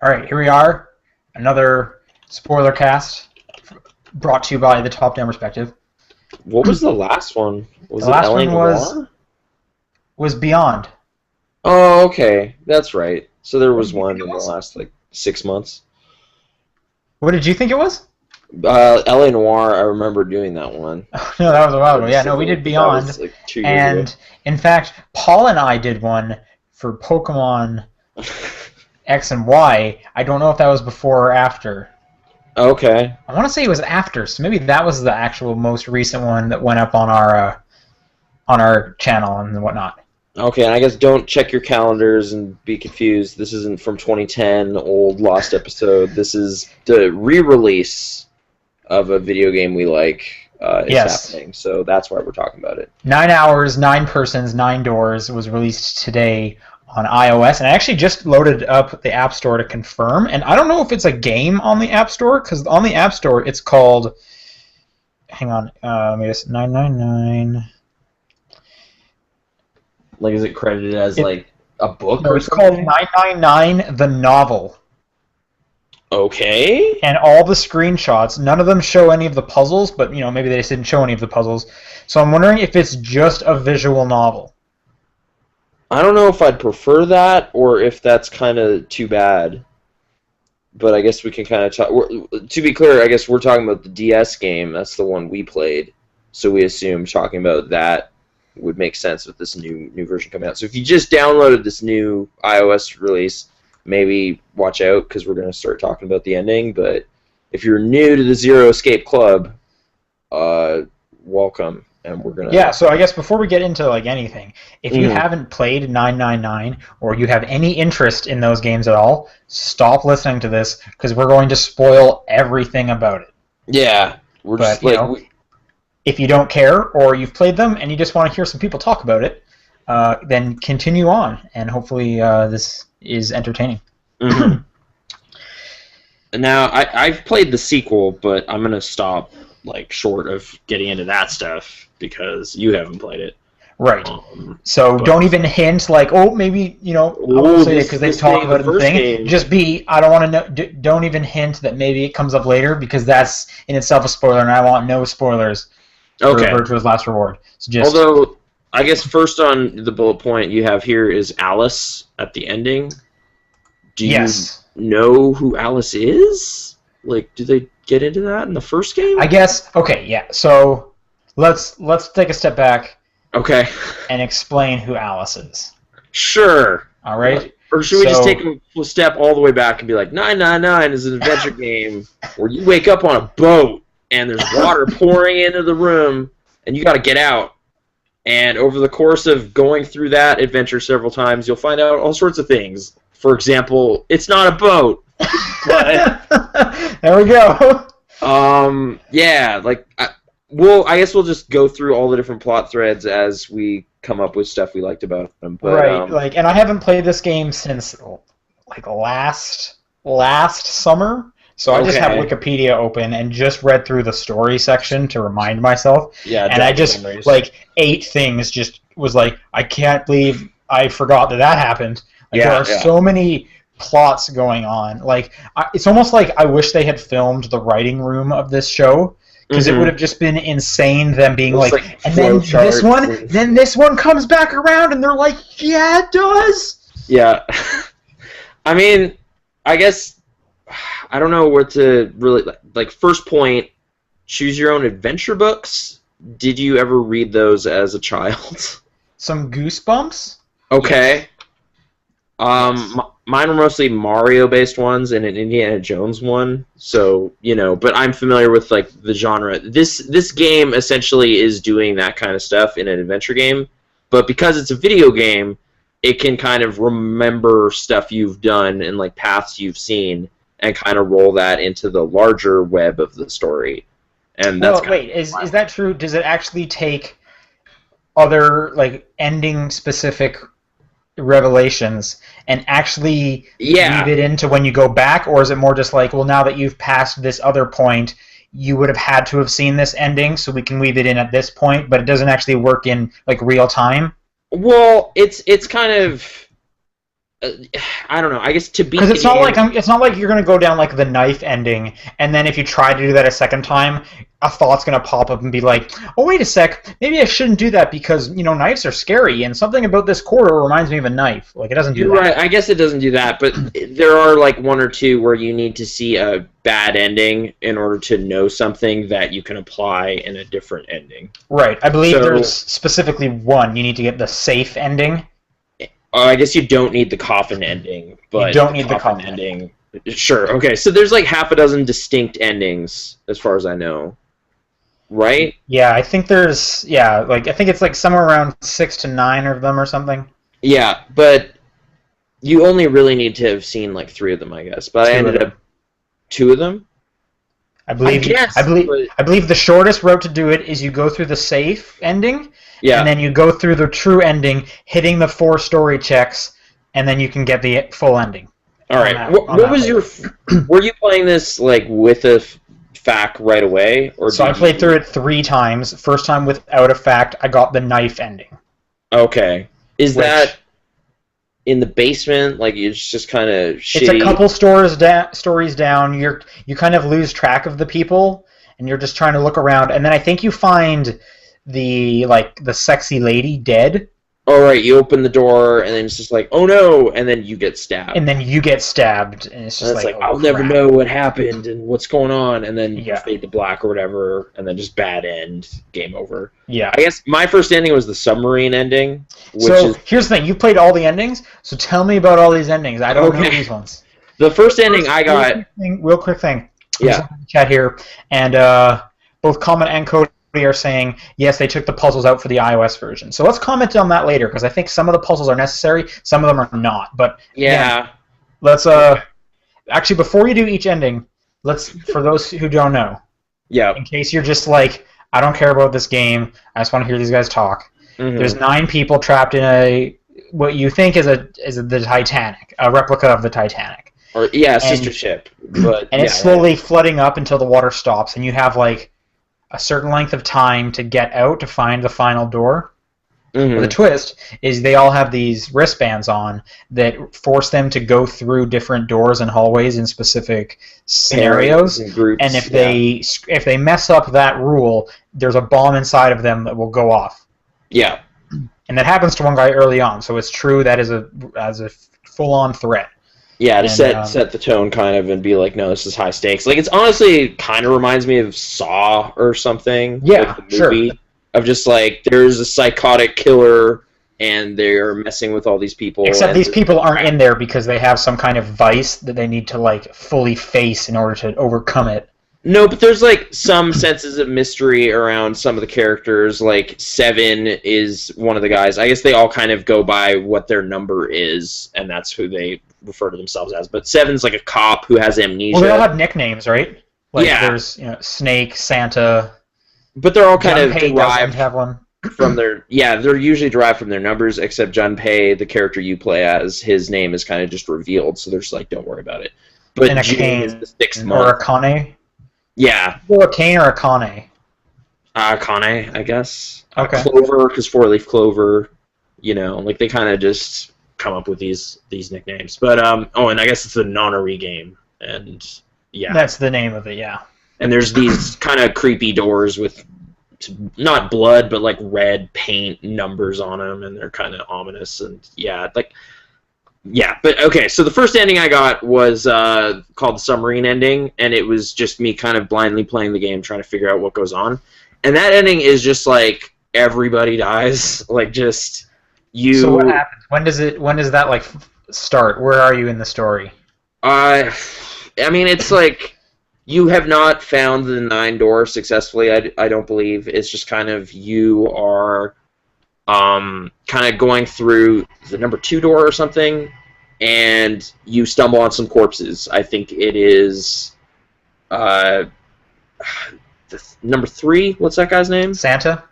All right, here we are. Another spoiler cast brought to you by the Top Down Perspective. What was the last one? Was The it last LA one Noire? was Beyond. Oh, okay. That's right. So there What was did you one think it in the was? last, 6 months. What did you think it was? LA Noire, I remember doing that one. No, that was a while ago. Yeah, no, we Recently, did but that Beyond. was 2 years ago. And, in fact, Paul and I did one for Pokemon X and Y. I don't know if that was before or after. Okay. I want to say it was after, so maybe that was the actual most recent one that went up on our channel and whatnot. Okay, and I guess don't check your calendars and be confused. This isn't from 2010, old lost episode. This is the re-release of a video game we like is Yes. happening, so that's why we're talking about it. 9 hours, 9 persons, 9 doors was released today on iOS, and I actually just loaded up the App Store to confirm, and I don't know if it's a game on the App Store, because on the App Store it's called, hang on, maybe it's 999. Is it credited as, a book No, or it's called something? 999 The Novel, Okay. and all the screenshots, none of them show any of the puzzles, but, maybe they just didn't show any of the puzzles, so I'm wondering if it's just a visual novel. I don't know if I'd prefer that or if that's kind of too bad. But I guess we can kind of talk. To be clear, I guess we're talking about the DS game. That's the one we played. So we assume talking about that would make sense with this new version coming out. So if you just downloaded this new iOS release, maybe watch out because we're going to start talking about the ending. But if you're new to the Zero Escape Club, welcome. And we're gonna. Yeah, so I guess before we get into anything, if you Mhm. haven't played 999 or you have any interest in those games at all, stop listening to this because we're going to spoil everything about it. Yeah, we're But just if you don't care or you've played them and you just want to hear some people talk about it, then continue on, and hopefully this is entertaining. Mhm. Now, I've played the sequel, but I'm gonna stop short of getting into that stuff because you haven't played it. Right. So don't even hint maybe, I won't say it because they talk about it in the thing. Game. Just I don't want to know, don't even hint that maybe it comes up later because that's in itself a spoiler and I want no spoilers for Virtuo's Last Reward. So just, although, I guess first on the bullet point you have here is Alice at the ending. Do you know who Alice is? Do they get into that in the first game? I guess, okay, yeah. So let's take a step back. Okay. And explain who Alice is. Sure. All right. Or should we just take a step all the way back and be like, 999 is an adventure game where you wake up on a boat and there's water pouring into the room and you got to get out. And over the course of going through that adventure several times, you'll find out all sorts of things. For example, it's not a boat. But, there we go. Yeah, I guess we'll just go through all the different plot threads as we come up with stuff we liked about them. But, right, and I haven't played this game since last summer, so I just have Wikipedia open and just read through the story section to remind myself. Yeah, and I just 8 things just was I can't believe I forgot that happened. There are so many plots going on. It's almost like I wish they had filmed the writing room of this show. Because it would have just been insane them being and then this one comes back around, and they're like, yeah, it does. Yeah. I mean, I guess, I don't know where to really, first point, choose your own adventure books. Did you ever read those as a child? Some Goosebumps? Okay. Yes. Mine were mostly Mario-based ones and an Indiana Jones one, so, but I'm familiar with, the genre. This game essentially is doing that kind of stuff in an adventure game, but because it's a video game, it can kind of remember stuff you've done and, paths you've seen and kind of roll that into the larger web of the story. And that's is that true? Does it actually take other, ending-specific revelations and actually weave it into when you go back, or is it more just now that you've passed this other point, you would have had to have seen this ending, so we can weave it in at this point, but it doesn't actually work in real time? Well, it's kind of I don't know. I guess to beat because it's not like you're gonna go down like the knife ending, and then if you try to do that a second time, a thought's gonna pop up and be like, oh wait a sec, maybe I shouldn't do that because knives are scary, and something about this corridor reminds me of a knife. Like it doesn't do that. Right. I guess it doesn't do that, but there are like one or two where you need to see a bad ending in order to know something that you can apply in a different ending. Right. I believe there's specifically one. You need to get the safe ending. I guess you don't need the coffin ending, but you don't need the coffin ending. Sure. Okay. So there's like half a dozen distinct endings, as far as I know. Right? Yeah, I think there's I think it's like somewhere around 6 to 9 of them or something. Yeah, but you only really need to have seen like 3 of them, I guess. But I ended up 2 of them. I believe the shortest route to do it is you go through the safe ending. Yeah. And then you go through the true ending, hitting the 4 story checks, and then you can get the full ending. All right. What was your? Were you playing this like with a fact right away, or so I played through it 3 times. First time without a fact, I got the knife ending. Okay. Is that in the basement? Like it's just kind of shitty? It's a couple stories down. You kind of lose track of the people, and you're just trying to look around. And then I think you find the sexy lady dead. Oh, right, you open the door, and then it's just like, oh no, and then you get stabbed. And then you get stabbed, and it's just like, I'll never know what happened and what's going on, and then you fade to black or whatever, and then just bad end, game over. Yeah. I guess my first ending was the submarine ending. Here's the thing, you played all the endings, so tell me about all these endings. I don't know these ones. The first ending I got... Real quick thing. Yeah. Chat here, and both Comment and Cody are saying, yes, they took the puzzles out for the iOS version. So let's comment on that later, because I think some of the puzzles are necessary, some of them are not. But yeah, let's actually, before you do each ending, for those who don't know, in case you're just like, I don't care about this game, I just want to hear these guys talk. Mm-hmm. There's 9 people trapped in what you think is the Titanic, a replica of the Titanic. Or sister ship. But it's slowly flooding up until the water stops, and you have like a certain length of time to get out to find the final door. Mm-hmm. The twist is they all have these wristbands on that force them to go through different doors and hallways in specific scenarios. And groups, and if they mess up that rule, there's a bomb inside of them that will go off. Yeah. And that happens to one guy early on, so it's true that is a full-on threat. Yeah, to set the tone kind of and be like, no, this is high stakes. Like, it's honestly kind of reminds me of Saw or something. Yeah, like the movie, sure. Of just like, there's a psychotic killer and they're messing with all these people. Except these people aren't in there because they have some kind of vice that they need to like fully face in order to overcome it. No, but there's like some senses of mystery around some of the characters. Like Seven is one of the guys. I guess they all kind of go by what their number is, and that's who they refer to themselves as. But Seven's like a cop who has amnesia. Well, they all have nicknames, right? Like there's Snake, Santa. But they're all kind of derived have one. From their they're usually derived from their numbers. Except Junpei, the character you play as, his name is kind of just revealed, so they're just like, don't worry about it. But and a June Kane is the 6th month. or a Kane. Yeah. Or a Kane or a Kane? Kane, I guess. Okay. Clover, because 4-leaf clover, like they kind of just come up with these nicknames. But and I guess it's a nonary game, and that's the name of it. Yeah. And there's these kind of creepy doors with not blood, but like red paint numbers on them, and they're kind of ominous. And but okay, so the first ending I got was called the submarine ending, and it was just me kind of blindly playing the game, trying to figure out what goes on. And that ending is just like everybody dies, like just you. So what happens? When does that like start? Where are you in the story? I mean, it's like you have not found the 9 doors successfully. I don't believe. It's just kind of you are kind of going through the number 2 door or something, and you stumble on some corpses. I think it is number 3. What's that guy's name? Santa,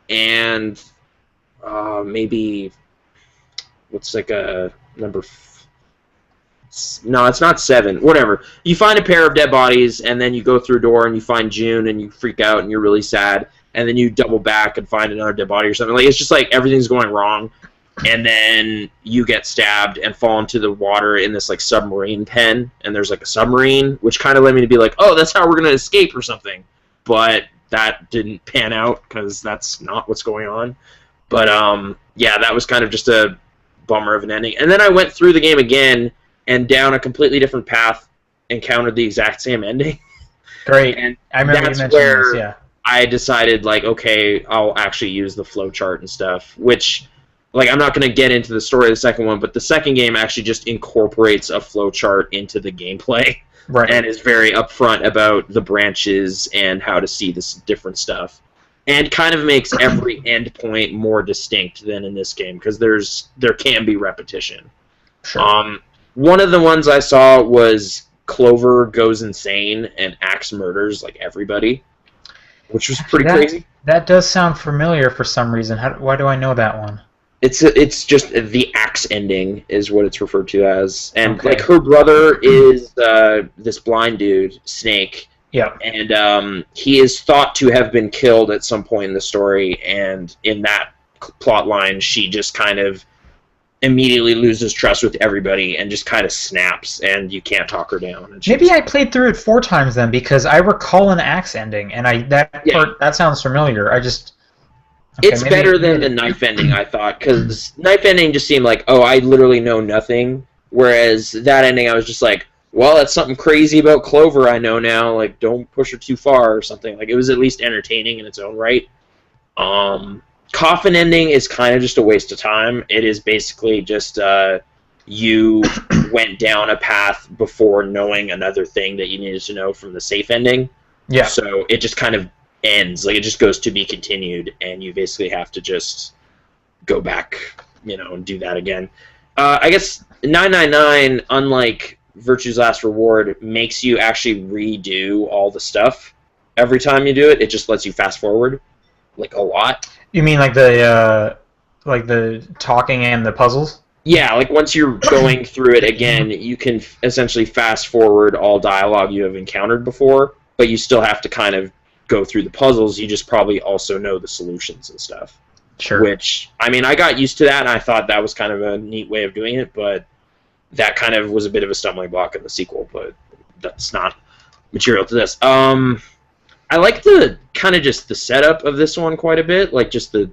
and maybe what's like a number. No, it's not 7. Whatever. You find a pair of dead bodies, and then you go through a door, and you find June, and you freak out, and you're really sad. And then you double back and find another dead body or something. Like, it's just like everything's going wrong. and then you get stabbed and fall into the water in this like submarine pen, and there's like a submarine, which kind of led me to be like, oh, that's how we're gonna escape or something. But that didn't pan out because that's not what's going on. But yeah, that was kind of just a bummer of an ending. And then I went through the game again and down a completely different path, encountered the exact same ending. Great. And I remember you mentioned this, yeah. I decided, like, okay, I'll actually use the flowchart and stuff, which, like, I'm not going to get into the story of the second one, but the second game actually just incorporates a flowchart into the gameplay. Right. And is very upfront about the branches and how to see this different stuff. And kind of makes every endpoint more distinct than in this game, because there can be repetition. Sure. One of the ones I saw was Clover goes insane and axe murders, like, everybody, which was pretty crazy. That does sound familiar for some reason. Why do I know that one? It's just the axe ending is what it's referred to as, and like her brother is this blind dude, Snake. Yeah. And he is thought to have been killed at some point in the story, and in that plot line, she just kind of immediately loses trust with everybody and just kind of snaps, and you can't talk her down. Maybe I played through it 4 times then, because I recall an axe ending, and that sounds familiar. It's better than the knife ending, I thought, because knife ending just seemed like, oh, I literally know nothing, whereas that ending, I was just like, well, that's something crazy about Clover I know now, like, don't push her too far or something. Like, it was at least entertaining in its own right. Coffin ending is kind of just a waste of time. It is basically just you went down a path before knowing another thing that you needed to know from the safe ending. Yeah. So it just kind of ends. Like, it just goes to be continued, and you basically have to just go back, and do that again. I guess 999, unlike Virtue's Last Reward, makes you actually redo all the stuff every time you do it. It just lets you fast forward, like, a lot. You mean like the talking and the puzzles? Yeah, like once you're going through it again, you can essentially fast forward all dialogue you have encountered before, but you still have to kind of go through the puzzles. You just probably also know the solutions and stuff. Sure. Which, I mean, I got used to that, and I thought that was kind of a neat way of doing it, but that kind of was a bit of a stumbling block in the sequel, but that's not material to this. I like the kind of just the setup of this one quite a bit. Like, just the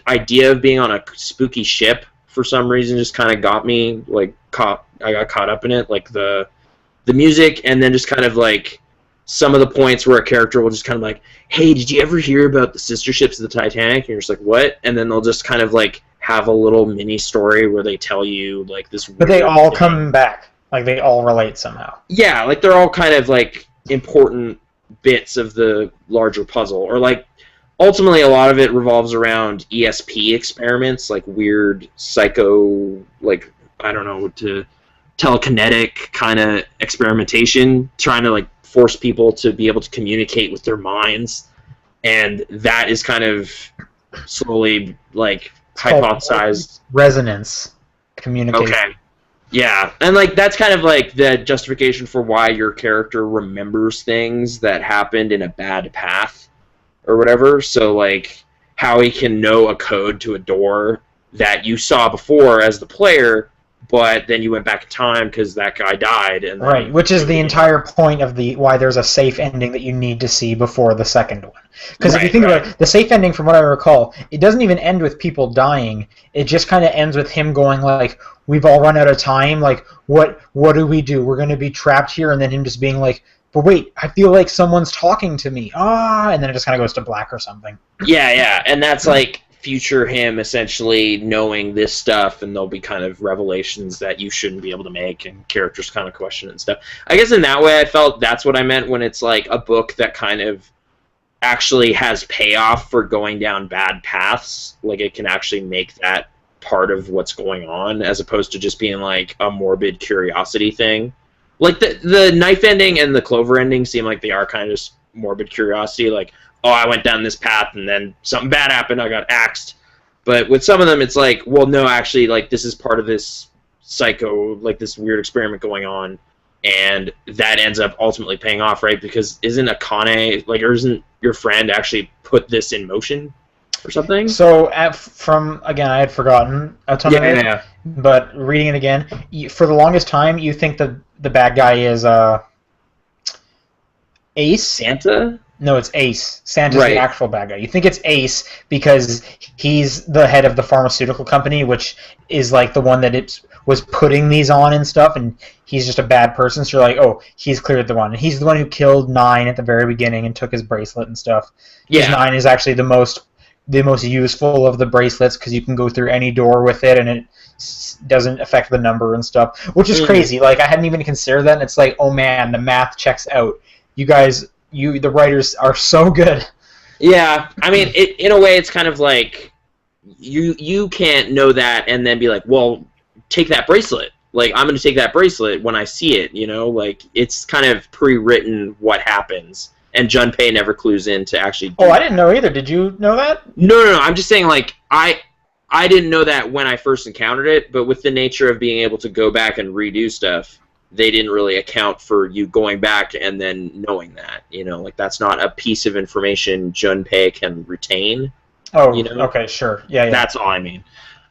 idea of being on a spooky ship for some reason just kind of got me, like, I got caught up in it. Like, the music, and then just kind of, like, some of the points where a character will just kind of like, hey, did you ever hear about the sister ships of the Titanic? And you're just like, what? And then they'll just kind of, like, have a little mini story where they tell you, like, this weird But they all come back. Like, they all relate somehow. Yeah, like, they're all kind of, like, important bits of the larger puzzle. Or, like, ultimately a lot of it revolves around ESP experiments, like weird psycho, like, I don't know, to telekinetic kind of experimentation, trying to, like, force people to be able to communicate with their minds. And that is kind of slowly, like, hypothesized. Resonance communication. Okay. Yeah, and, like, that's kind of, like, the justification for why your character remembers things that happened in a bad path or whatever. So, like, how he can know a code to a door that you saw before as the player, but then you went back in time because that guy died. And right, which is the entire point of why there's a safe ending that you need to see before the second one. Because if you think about it, the safe ending, from what I recall, it doesn't even end with people dying. It just kind of ends with him going like, we've all run out of time, like, what do we do? We're going to be trapped here, and then him just being like, but wait, I feel like someone's talking to me. And then it just kind of goes to black or something. Yeah, and that's like future him essentially knowing this stuff, and there'll be kind of revelations that you shouldn't be able to make, and characters kind of question it and stuff. I guess in that way I felt that's what I meant when it's like a book that kind of actually has payoff for going down bad paths. Like, it can actually make that part of what's going on, as opposed to just being like a morbid curiosity thing. Like, the knife ending and the Clover ending seem like they are kind of just morbid curiosity, like, oh, I went down this path and then something bad happened, I got axed. But with some of them, it's like, well, no, actually, like, this is part of this psycho, like, this weird experiment going on, and that ends up ultimately paying off, right? Because isn't Akane, like, or isn't your friend actually put this in motion? or something. So again, I had forgotten a ton of it. Yeah. But reading it again, for the longest time, you think the bad guy is Ace. Santa? No, it's Ace. Santa's the actual bad guy. You think it's Ace because he's the head of the pharmaceutical company, which is like the one that was putting these on and stuff, and he's just a bad person. So you're like, oh, he's clearly the one. And he's the one who killed Nine at the very beginning and took his bracelet and stuff. Because Nine is actually the most useful of the bracelets because you can go through any door with it and it doesn't affect the number and stuff, which is crazy. Like, I hadn't even considered that, and it's like, oh man, the math checks out. You guys, the writers are so good. Yeah, I mean, in a way, it's kind of like you can't know that and then be like, well, take that bracelet. Like, I'm going to take that bracelet when I see it, you know? Like, it's kind of pre-written what happens, and Junpei never clues in to actually do I didn't know either. Did you know that? No. I'm just saying, like, I didn't know that when I first encountered it, but with the nature of being able to go back and redo stuff, they didn't really account for you going back and then knowing that, you know? Like, that's not a piece of information Junpei can retain. Oh, you know? Okay, sure. Yeah. That's all I mean.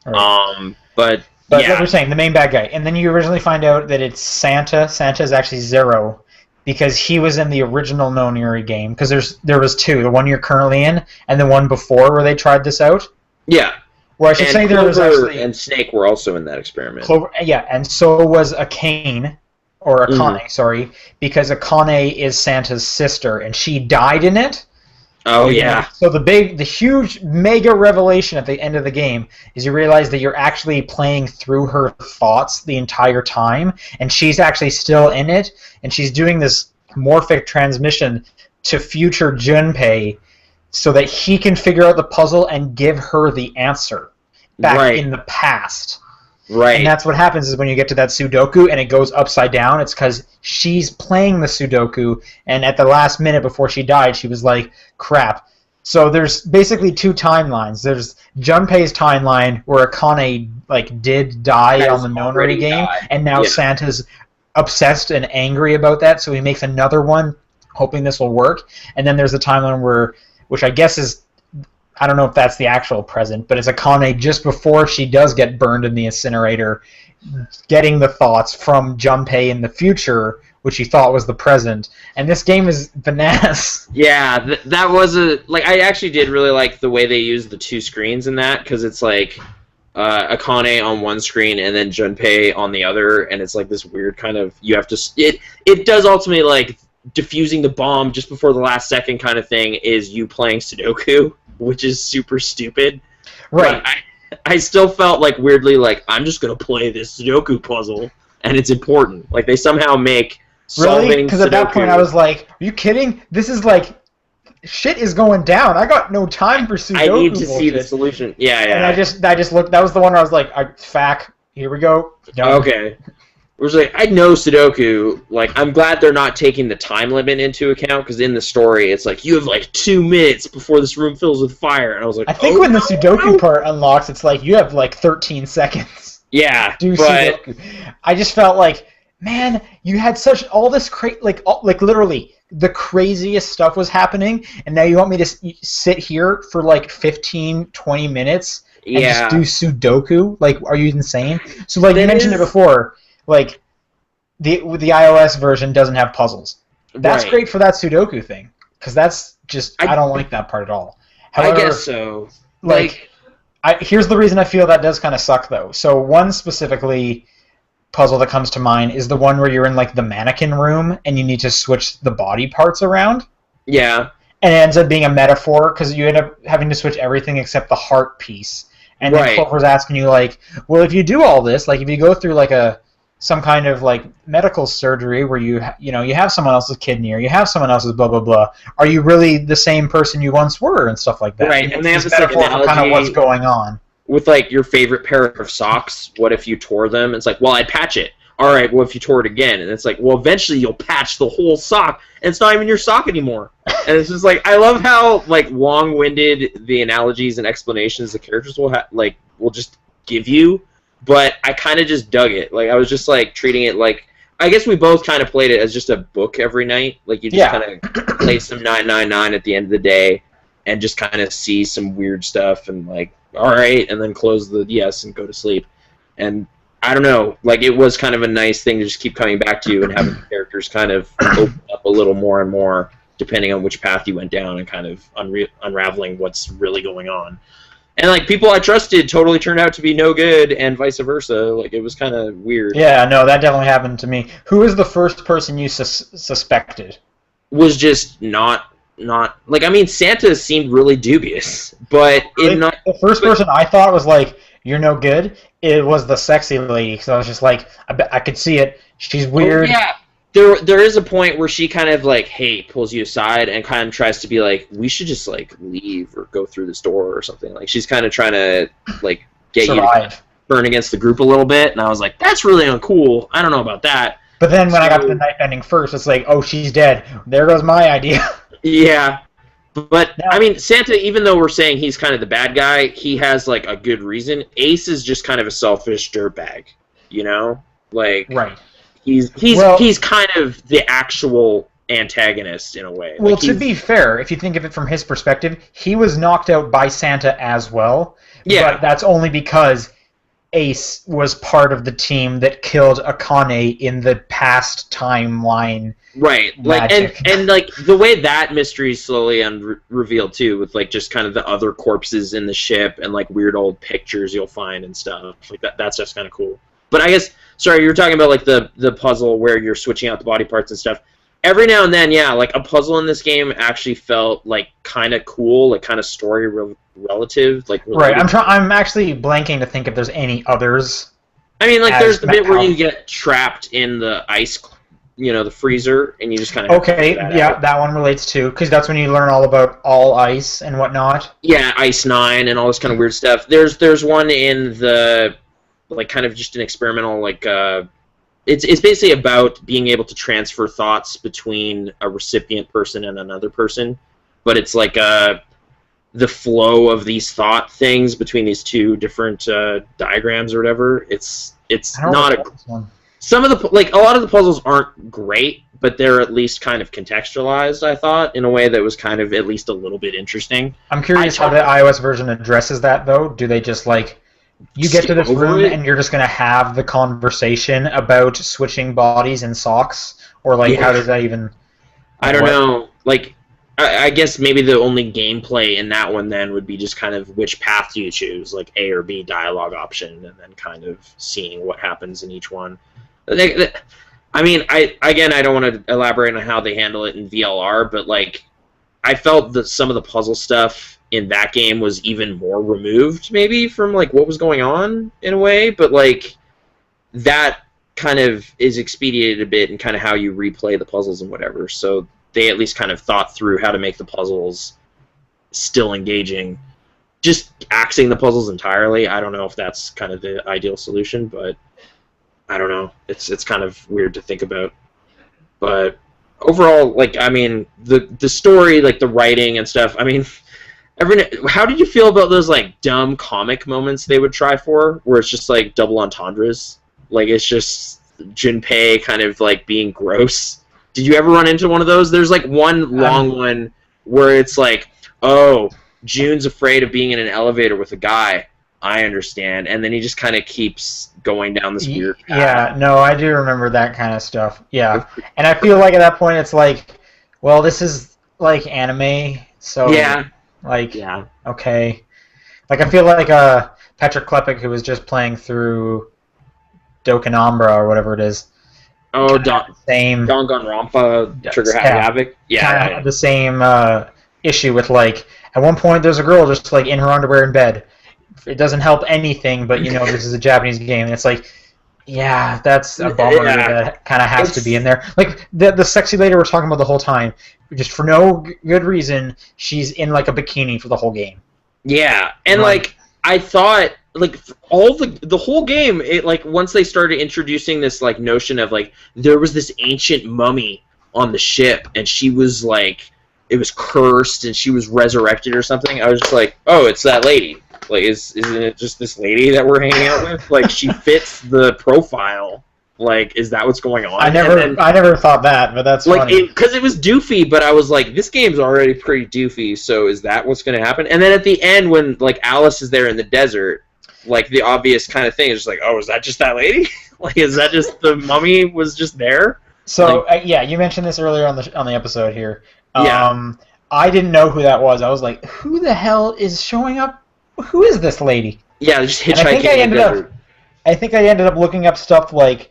Right. But what you're saying, the main bad guy. And then you originally find out that it's Santa. Santa is actually Zero because he was in the original No Nuri game. Because there was two, the one you're currently in and the one before where they tried this out. Yeah. Where I should say there was actually... and Snake were also in that experiment. And so was Akane, or Akane, sorry, because Akane is Santa's sister, and she died in it. Oh, yeah. So the huge, mega revelation at the end of the game is you realize that you're actually playing through her thoughts the entire time, and she's actually still in it, and she's doing this morphic transmission to future Junpei so that he can figure out the puzzle and give her the answer back in the past. Right. And that's what happens is when you get to that Sudoku and it goes upside down, it's because she's playing the Sudoku, and at the last minute before she died, she was like, crap. So there's basically two timelines. There's Junpei's timeline where Akane did die on the No-Nuri game, and now Santa's obsessed and angry about that, so he makes another one hoping this will work. And then there's the timeline which I guess is, I don't know if that's the actual present, but it's Akane just before she does get burned in the incinerator, getting the thoughts from Junpei in the future, which he thought was the present. And this game is bananas. Yeah, that was I actually did really like the way they used the two screens in that, because it's like Akane on one screen and then Junpei on the other, and it's like this weird kind of, you have to, it does ultimately, like, defusing the bomb just before the last second kind of thing is you playing Sudoku, which is super stupid. Right. But I still felt like weirdly like I'm just gonna play this Sudoku puzzle and it's important. Like they somehow make solving really? Because at that point I was like, are you kidding? This is like shit is going down. I got no time for Sudoku. I need to see the solution. Yeah. And I just looked. That was the one where I was like, "Fac, here we go." Done. Okay. It was like, I know Sudoku. Like, I'm glad they're not taking the time limit into account, because in the story, it's like, you have like 2 minutes before this room fills with fire. And I was like, I think when the Sudoku part unlocks, it's like, you have like 13 seconds. Yeah, Sudoku. I just felt like, man, you had such all this like literally the craziest stuff was happening, and now you want me to sit here for like 15, 20 minutes and just do Sudoku? Like, are you insane? So like you mentioned it before. Like, the iOS version doesn't have puzzles. That's great for that Sudoku thing, because that's just, I don't like that part at all. However, I guess so. Here's the reason I feel that does kind of suck, though. So one specifically puzzle that comes to mind is the one where you're in, like, the mannequin room, and you need to switch the body parts around. Yeah. And it ends up being a metaphor, because you end up having to switch everything except the heart piece. And then Clover's asking you, like, well, if you do all this, like, if you go through, like, some kind of like medical surgery where you have someone else's kidney or you have someone else's blah blah blah, are you really the same person you once were and stuff like that? Right, and they have this like analogy kind of what's going on with like your favorite pair of socks. What if you tore them? It's like, well, I'd patch it. All right, well, if you tore it again, and it's like, well, eventually you'll patch the whole sock, and it's not even your sock anymore. And it's just like, I love how like long-winded the analogies and explanations the characters will just give you. But I kind of just dug it. Like, I was just, like, treating it like... I guess we both kind of played it as just a book every night. Like, you just kind of play some 999 at the end of the day. and just kind of see some weird stuff and like, all right, and then close the DS and go to sleep. And I don't know, like it was kind of a nice thing to just keep coming back to and having the characters kind of open up a little more and more depending on which path you went down and kind of unraveling what's really going on. And like people I trusted totally turned out to be no good, and vice versa. Like it was kind of weird. Yeah, no, that definitely happened to me. Who was the first person you suspected? Was just not like, I mean, Santa seemed really dubious, but the first person I thought was like, you're no good. It was the sexy lady, so I was just like, I could see it. She's weird. Oh, yeah. There is a point where she kind of like, hey, pulls you aside and kind of tries to be like, we should just like leave or go through this door or something. Like she's kind of trying to like get Survive. You to burn against the group a little bit, and I was like, that's really uncool. I don't know about that. But then when I got to the knife ending first, it's like, oh, she's dead. There goes my idea. Yeah. But, I mean, Santa, even though we're saying he's kind of the bad guy, he has, like, a good reason. Ace is just kind of a selfish dirtbag, you know? Like, right. He's kind of the actual antagonist in a way. Well, like, to be fair, if you think of it from his perspective, he was knocked out by Santa as well. Yeah. But that's only because Ace was part of the team that killed Akane in the past timeline. Right. Magic. Like and like the way that mystery is slowly revealed too, with like just kind of the other corpses in the ship and like weird old pictures you'll find and stuff like that. That's just kind of cool. But I guess, sorry, you were talking about like the puzzle where you're switching out the body parts and stuff. Every now and then, yeah, like a puzzle in this game actually felt like kind of cool, like kind of story relative, like related. Right. I'm actually blanking to think if there's any others. I mean, like there's the bit where you get trapped in the ice, you know, the freezer, and you just kind of okay, yeah, that one relates too, because that's when you learn all about all ice and whatnot. Yeah, Ice 9 and all this kind of weird stuff. There's one in the like kind of just an experimental like. It's basically about being able to transfer thoughts between a recipient person and another person, but it's like the flow of these thought things between these two different diagrams or whatever. It's not a one. Some of the like a lot of the puzzles aren't great, but they're at least kind of contextualized. I thought in a way that was kind of at least a little bit interesting. I'm curious how the iOS version addresses that though. Do they just like? You get to this room and you're just going to have the conversation about switching bodies and socks? Or, like, how does that even... I don't know. Like, I guess maybe the only gameplay in that one then would be just kind of which path do you choose, like A or B dialogue option, and then kind of seeing what happens in each one. I mean, I don't want to elaborate on how they handle it in VLR, but, like, I felt that some of the puzzle stuff in that game was even more removed, maybe, from, like, what was going on, in a way, but, like, that kind of is expedited a bit in kind of how you replay the puzzles and whatever, so they at least kind of thought through how to make the puzzles still engaging. Just axing the puzzles entirely, I don't know if that's kind of the ideal solution, but I don't know. It's kind of weird to think about. But overall, like, I mean, the story, like, the writing and stuff, I mean... how did you feel about those like dumb comic moments they would try for, where it's just like double entendres? Like it's just Junpei kind of like being gross. Did you ever run into one of those? There's like one long one where it's like, oh, June's afraid of being in an elevator with a guy. I understand, and then he just kind of keeps going down this weird path. Yeah, no, I do remember that kind of stuff. Yeah, and I feel like at that point it's like, well, this is like anime, so yeah. Like, yeah, okay. Like, I feel like Patrick Klepek, who was just playing through Dokkanambra or whatever it is. Oh, Danganronpa, Trigger Happy Havoc? Yeah. Kind of the same issue with, like, at one point there's a girl just, like, in her underwear in bed. It doesn't help anything, but, you know, this is a Japanese game, and it's like, yeah, that's a bummer that kind of has to be in there. Like, the sexy lady we're talking about the whole time, just for no good reason, she's in, like, a bikini for the whole game. Yeah, and, like, I thought, like, all the whole game, it, like, once they started introducing this, like, notion of, like, there was this ancient mummy on the ship, and she was, like, it was cursed, and she was resurrected or something, I was just like, oh, it's that lady. Like, isn't it just this lady that we're hanging out with? Like, she fits the profile. Like, is that what's going on? I never thought that, but that's like funny. Because it was doofy, but I was like, this game's already pretty doofy, so is that what's going to happen? And then at the end, when like Alice is there in the desert, like the obvious kind of thing is just like, oh, is that just that lady? Like, is that just the mummy was just there? So like, yeah, you mentioned this earlier on the episode here. Yeah. I didn't know who that was. I was like, who the hell is showing up? Who is this lady? Yeah, just hitchhiking in the desert. I think I ended up looking up stuff like,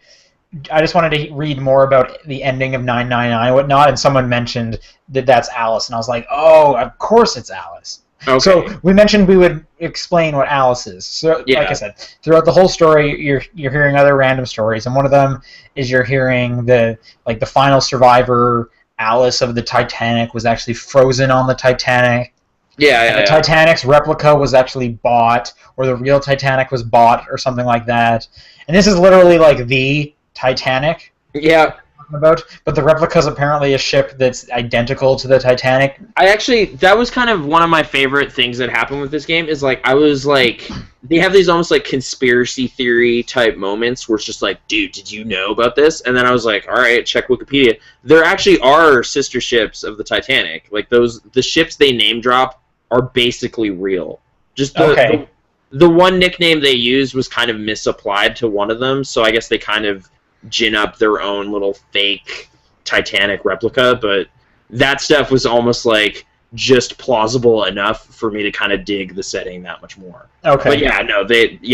I just wanted to read more about the ending of 999 and whatnot, and someone mentioned that that's Alice, and I was like, oh, of course it's Alice. Okay. So we mentioned we would explain what Alice is. So, like I said, throughout the whole story, you're hearing other random stories, and one of them is you're hearing the final survivor, Alice of the Titanic, was actually frozen on the Titanic. Yeah. The Titanic's replica was actually bought, or the real Titanic was bought, or something like that. And this is literally like the Titanic. Yeah. About, but the replica is apparently a ship that's identical to the Titanic. That was kind of one of my favorite things that happened with this game, is like, I was like, they have these almost like conspiracy theory type moments where it's just like, dude, did you know about this? And then I was like, all right, check Wikipedia. There actually are sister ships of the Titanic. Like the ships they name drop are basically real. Just the one nickname they used was kind of misapplied to one of them, so I guess they kind of gin up their own little fake Titanic replica, but that stuff was almost like just plausible enough for me to kind of dig the setting that much more. Okay. But yeah, no,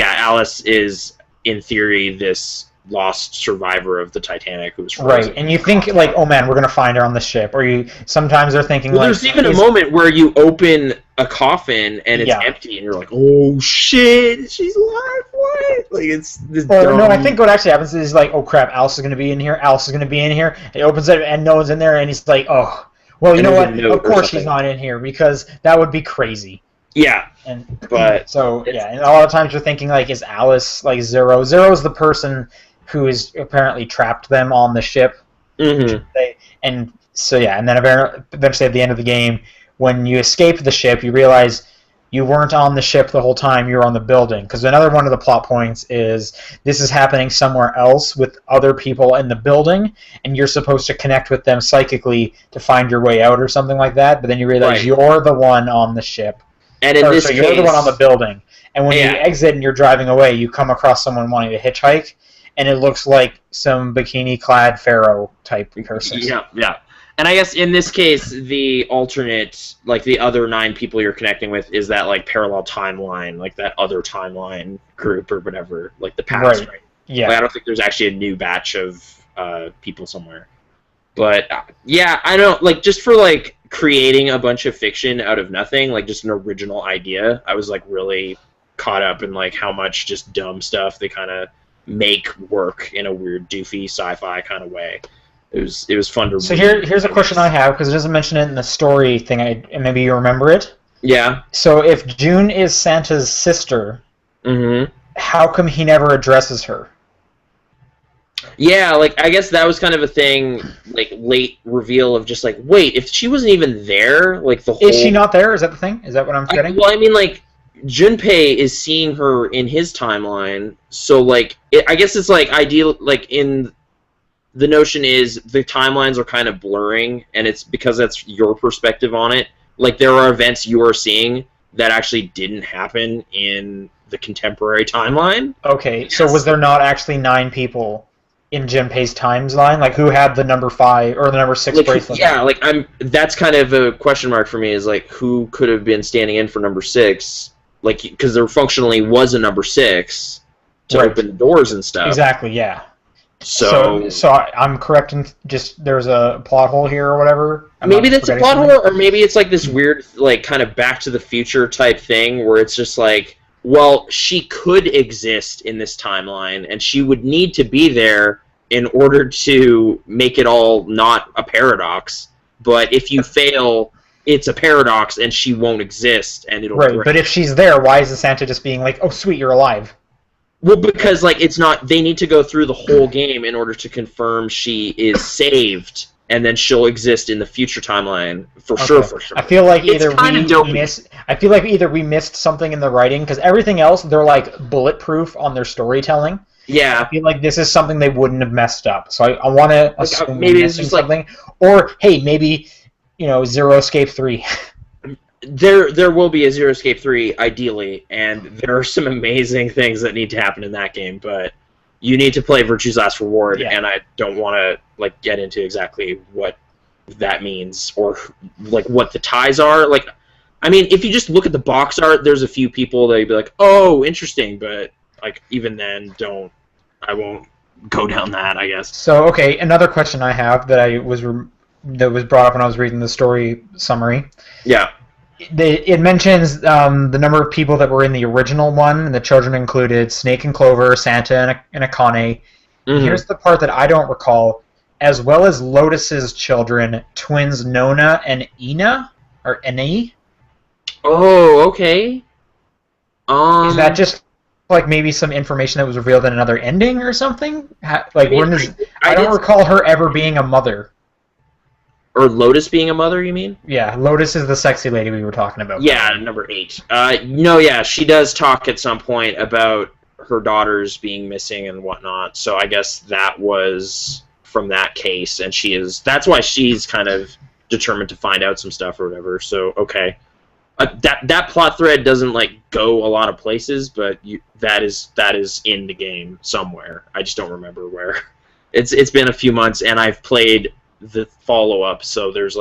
Alice is in theory this lost survivor of the Titanic who was frozen. Right, and you think like, oh man, we're gonna find her on the ship, or sometimes they're thinking like, there's even a moment where you open a coffin and it's empty, and you're like, oh shit, she's alive. What? Like, it's this. No, I think what actually happens is like, oh crap, Alice is gonna be in here. Alice is gonna be in here. It opens it and no one's in there, and he's like, oh, well, you know what? Of course she's not in here, because that would be crazy. Yeah. But so yeah, and a lot of times you're thinking like, is Alice like Zero? Zero is the person who is apparently trapped them on the ship. Mm-hmm. And so yeah, and then eventually at the end of the game, when you escape the ship, you realize you weren't on the ship the whole time, you were on the building. Because another one of the plot points is this is happening somewhere else with other people in the building, and you're supposed to connect with them psychically to find your way out or something like that, but then you realize you're the one on the ship. And in this case, you're the one on the building. And when you exit and you're driving away, you come across someone wanting to hitchhike, and it looks like some bikini-clad pharaoh type person. Yeah. And I guess in this case, the alternate, like the other 9 people you're connecting with, is that like parallel timeline, like that other timeline group or whatever, like the past, right? Yeah. Like, I don't think there's actually a new batch of people somewhere. But yeah, I don't like, just for like creating a bunch of fiction out of nothing, like just an original idea. I was like really caught up in like how much just dumb stuff they kind of make work in a weird, doofy sci-fi kind of way. It was fun to. So here's a question I have, because it doesn't mention it in the story thing. And maybe you remember it. Yeah. So if June is Santa's sister, how come he never addresses her? Yeah, like I guess that was kind of a thing, like late reveal of just like, wait, if she wasn't even there, like the whole. Is she not there? Is that the thing? Is that what I'm getting? Well, I mean, like Junpei is seeing her in his timeline, so like I guess it's like ideal, like in. The notion is the timelines are kind of blurring, and it's because that's your perspective on it. Like, there are events you are seeing that actually didn't happen in the contemporary timeline. Okay, yes. So was there not actually 9 people in Junpei's timeline? Like, who had the number 5 or the number 6 bracelet? Yeah, like that's kind of a question mark for me, is like, who could have been standing in for number 6? Like, because there functionally was a number 6 to open the doors and stuff. Exactly, yeah. So I'm correct in just there's a plot hole here or whatever? Maybe that's a plot hole, or maybe it's like this weird, like, kind of Back to the Future type thing where it's just like, well, she could exist in this timeline, and she would need to be there in order to make it all not a paradox. But if you fail, it's a paradox, and she won't exist, and it'll break. But if she's there, why is the Santa just being like, oh, sweet, you're alive? Well, because like it's not. They need to go through the whole game in order to confirm she is saved, and then she'll exist in the future timeline for sure. I feel like either we missed something in the writing, because everything else they're like bulletproof on their storytelling. Yeah. I feel like this is something they wouldn't have messed up. So I want to assume maybe it's just something. Or, hey, maybe, Zero Escape 3. There will be a Zero Escape 3, ideally, and there are some amazing things that need to happen in that game, but you need to play Virtue's Last Reward, and I don't want to get into exactly what that means or what the ties are. I mean, if you just look at the box art, there's a few people that you'd be like, oh, interesting, but even then, I won't go down that, I guess. So, okay, another question I have that was brought up when I was reading the story summary. Yeah. It mentions the number of people that were in the original one, and the children included Snake and Clover, Santa, and Akane. Mm-hmm. Here's the part that I don't recall, as well as Lotus's children, twins Nona and Ina, or Ine. Oh, okay. Is that just maybe some information that was revealed in another ending or something? I don't recall her ever being a mother. Or Lotus being a mother, you mean? Yeah, Lotus is the sexy lady we were talking about. Yeah, number 8. No, yeah, she does talk at some point about her daughters being missing and whatnot, so I guess that was from that case, and that's why she's kind of determined to find out some stuff or whatever, so okay. That plot thread doesn't go a lot of places, but that is in the game somewhere. I just don't remember where. It's been a few months, and I've played the follow-up, so there's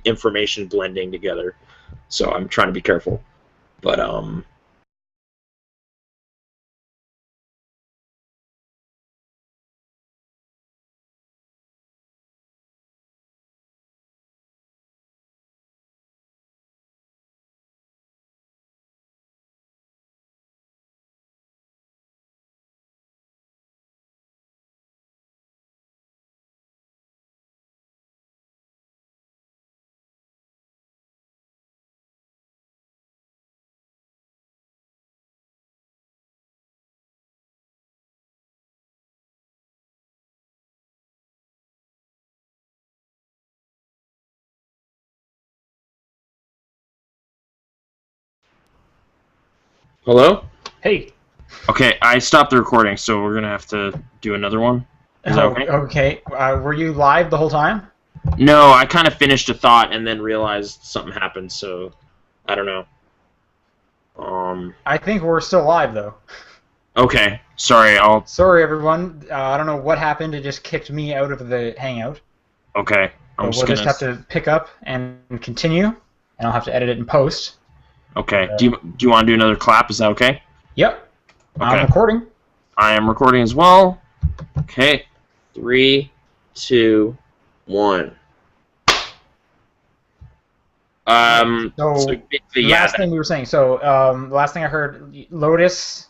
information blending together, so I'm trying to be careful, but Hello? Hey. Okay, I stopped the recording, so we're gonna have to do another one. Is that okay? Okay. Were you live the whole time? No, I kind of finished a thought and then realized something happened, so I don't know. I think we're still live, though. Okay, sorry, Sorry, everyone. I don't know what happened. It just kicked me out of the Hangout. Okay. We'll just have to pick up and continue, and I'll have to edit it in post. Okay. Do you want to do another clap? Is that okay? Yep. Okay. I'm recording. I am recording as well. Okay. 3, 2, 1. The last thing we were saying. So the last thing I heard, Lotus,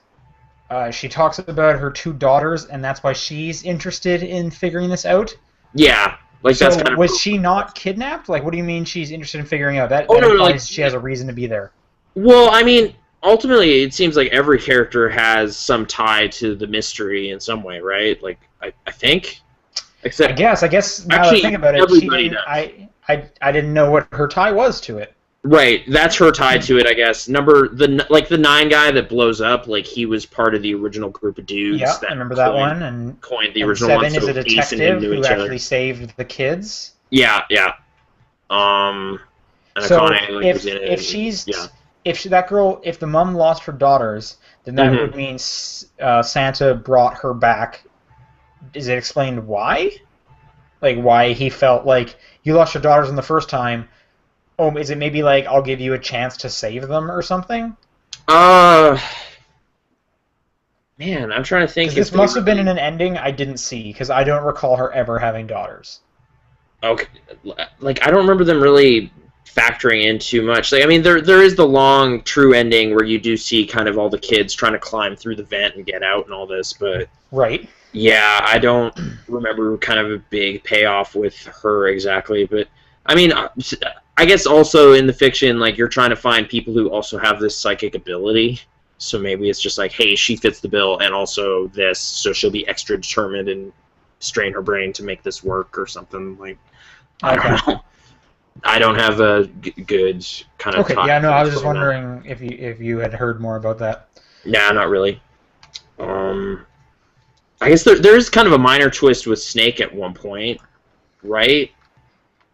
she talks about her 2 daughters, and that's why she's interested in figuring this out. Yeah. That's kind of was she not kidnapped? What do you mean she's interested in figuring out? That implies she has a reason to be there. Well, I mean, ultimately, it seems like every character has some tie to the mystery in some way, right? I think. Except, I guess. Now that I think about it, I didn't know what her tie was to it. Right, that's her tie to it, I guess. The 9 guy that blows up, he was part of the original group of dudes. Yeah, I remember that one. And coined the original one. 7 is a detective who actually saved the kids. Yeah, yeah. And if the mom lost her daughters, then that would mean Santa brought her back. Is it explained why? Why he felt you lost your daughters in the first time? Oh, is it maybe I'll give you a chance to save them or something? Man, I'm trying to think. This must have been in an ending I didn't see, because I don't recall her ever having daughters. Okay, I don't remember them really factoring in too much. I mean, there is the long, true ending where you do see kind of all the kids trying to climb through the vent and get out and all this, but... Right. Yeah, I don't remember kind of a big payoff with her exactly, but... I mean, I guess also in the fiction, you're trying to find people who also have this psychic ability, so maybe it's just hey, she fits the bill, and also this, so she'll be extra determined and strain her brain to make this work or something, I don't know. I don't have a good kind of... Okay, yeah, no, I was just wondering if you had heard more about that. Nah, not really. I guess there's kind of a minor twist with Snake at one point, right?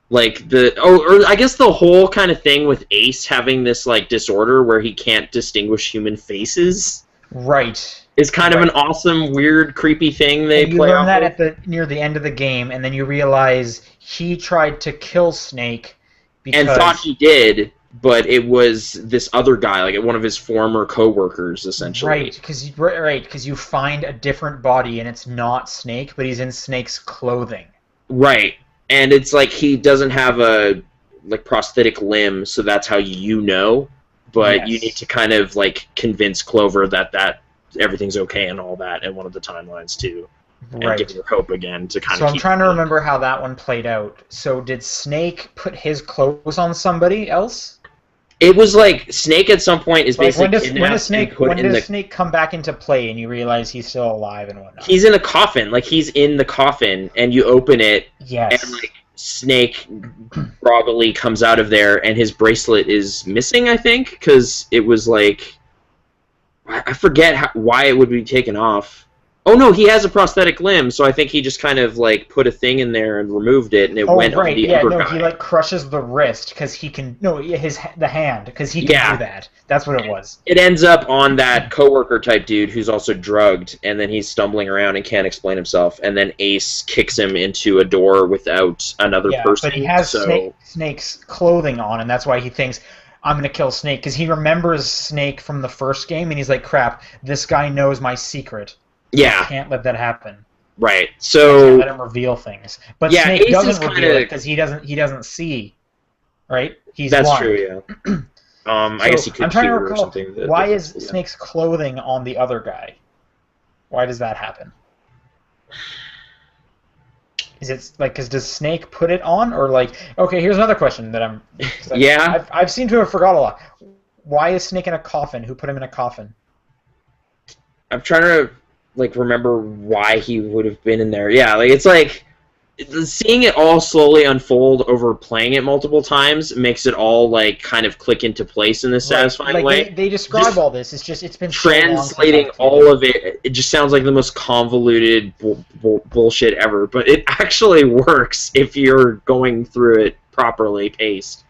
Like or I guess the whole kind of thing with Ace having this like disorder where he can't distinguish human faces. Right. Is kind of an awesome, weird, creepy thing they you play learn off that of. near the end of the game, and then you realize he tried to kill Snake and thought he did, but it was this other guy, like one of his former co-workers, essentially. Right, because you find a different body, and it's not Snake, but he's in Snake's clothing. Right, and it's like he doesn't have a prosthetic limb, so that's how you know. But you need to kind of like convince Clover that everything's okay and all that in one of the timelines too, and give her hope again to kind of. So I'm trying to remember how that one played out. So did Snake put his clothes on somebody else? It was like Snake at some point is basically when does Snake come back into play and you realize he's still alive and whatnot? He's in a coffin, like he's in the coffin, and you open it, yes, and like Snake groggily comes out of there, and his bracelet is missing, I think, because it was like I forget why it would be taken off. Oh no, he has a prosthetic limb, so I think he just kind of like put a thing in there and removed it, and it went on the other guy. He like crushes the wrist because he can. No, the hand because he can do that. That's what it was. It ends up on that coworker type dude who's also drugged, and then he's stumbling around and can't explain himself, and then Ace kicks him into a door without another person. But he has Snake's clothing on, and that's why he thinks, I'm going to kill Snake, because he remembers Snake from the first game, and he's like, crap, this guy knows my secret. Yeah. I can't let that happen. Right. So I can't let him reveal things. But Snake doesn't reveal it because he doesn't see. Right? He's That's blind. true, yeah. I guess he could hear or something. Why is Snake's clothing on the other guy? Why does that happen? Is it like, because does Snake put it on, or like? Okay, here's another question that I'm. Yeah. I've seemed to have forgot a lot. Why is Snake in a coffin? Who put him in a coffin? I'm trying to remember why he would have been in there. Yeah, it's like seeing it all slowly unfold over playing it multiple times makes it all kind of click into place in this satisfying way. They describe all this. It's been translating all of it. It just sounds like the most convoluted bullshit ever, but it actually works if you're going through it properly paced.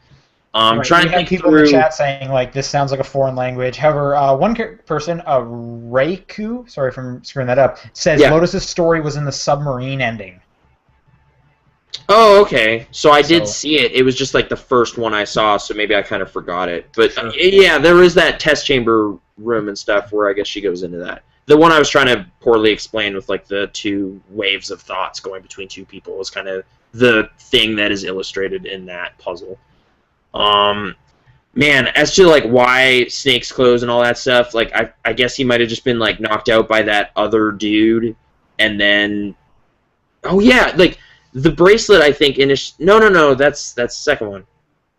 Trying to think people in the chat saying this sounds like a foreign language. However, one person, Reiku, sorry if I'm screwing that up, says Lotus's story was in the submarine ending. Oh, okay. So I did see it. It was just the first one I saw, so maybe I kind of forgot it. But yeah, there is that test chamber room and stuff where I guess she goes into that. The one I was trying to poorly explain with the two waves of thoughts going between two people is kind of the thing that is illustrated in that puzzle. Man, as to why Snake's clothes and all that stuff, I guess he might have just been knocked out by that other dude, and then the bracelet, I think no, that's the second one.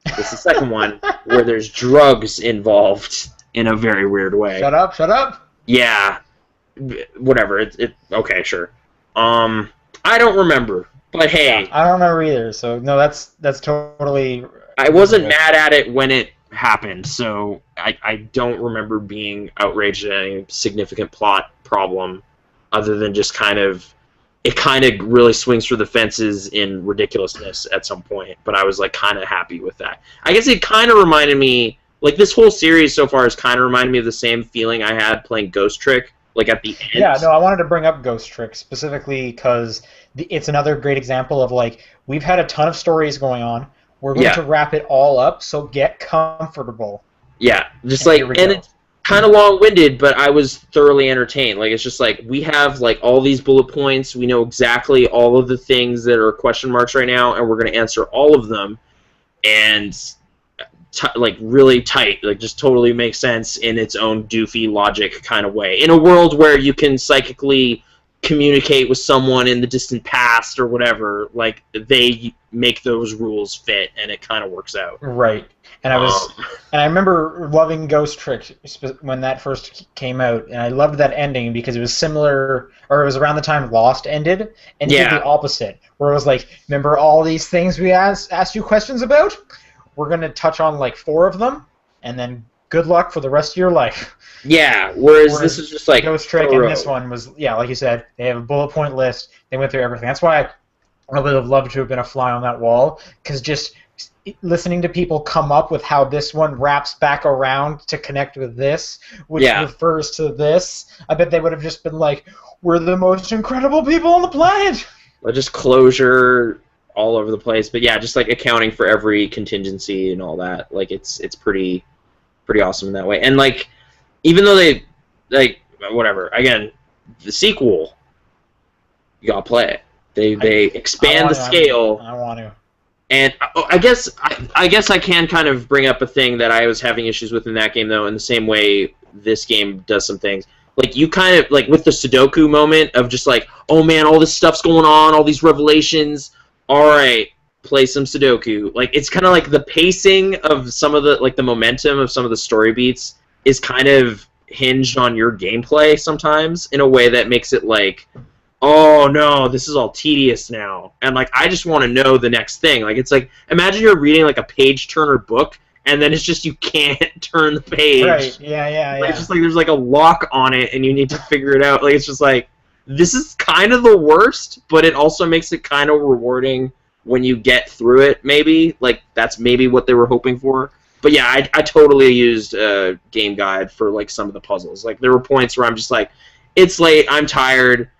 It's the second one where there's drugs involved in a very weird way. Shut up. Yeah. Whatever. Okay, sure. I don't remember. But hey, yeah, I don't remember either. So no, that's totally. I wasn't mad at it when it happened, so I don't remember being outraged at any significant plot problem, other than just it kind of really swings through the fences in ridiculousness at some point. But I was kind of happy with that. I guess it kind of reminded me, this whole series so far has kind of reminded me of the same feeling I had playing Ghost Trick. At the end. Yeah, no, I wanted to bring up Ghost Trick specifically because it's another great example of we've had a ton of stories going on. We're going to wrap it all up, so get comfortable. Yeah, just and it's kind of long-winded, but I was thoroughly entertained. It's just we have all these bullet points. We know exactly all of the things that are question marks right now, and we're going to answer all of them, and really tight, just totally makes sense in its own doofy logic kind of way. In a world where you can psychically communicate with someone in the distant past or whatever, they make those rules fit, and it kind of works out. Right. And I remember loving Ghost Trick when that first came out, and I loved that ending because it was similar, or it was around the time Lost ended, and it did the opposite, where it was remember all these things we asked you questions about? We're going to touch on 4 of them, and then good luck for the rest of your life. Yeah, whereas this is just like Ghost Trick, and this one was, yeah, like you said, they have a bullet point list. They went through everything. That's why I would have loved to have been a fly on that wall, because just listening to people come up with how this one wraps back around to connect with this, which refers to this, I bet they would have just been like, we're the most incredible people on the planet. Just closure all over the place, but yeah, just like accounting for every contingency and all that. Like it's pretty awesome in that way. And like, even though they like whatever, again, the sequel, you gotta play it. They expand the scale. I want to. And I guess I can kind of bring up a thing that I was having issues with in that game, though, in the same way this game does some things. Like, you kind of, like, with the Sudoku moment of just like, oh man, all this stuff's going on, all these revelations, alright, play some Sudoku. Like, it's kind of like the pacing of some of the, like, the momentum of some of the story beats is kind of hinged on your gameplay sometimes in a way that makes it like, oh no, this is all tedious now. And like, I just want to know the next thing. Like, it's like, imagine you're reading like a page-turner book, and then it's just you can't turn the page. Right, yeah. It's just like there's like a lock on it, and you need to figure it out. Like, it's just like, this is kind of the worst, but it also makes it kind of rewarding when you get through it, maybe. Like, that's maybe what they were hoping for. But yeah, I totally used a game guide for like some of the puzzles. Like, there were points where I'm just like, it's late, I'm tired,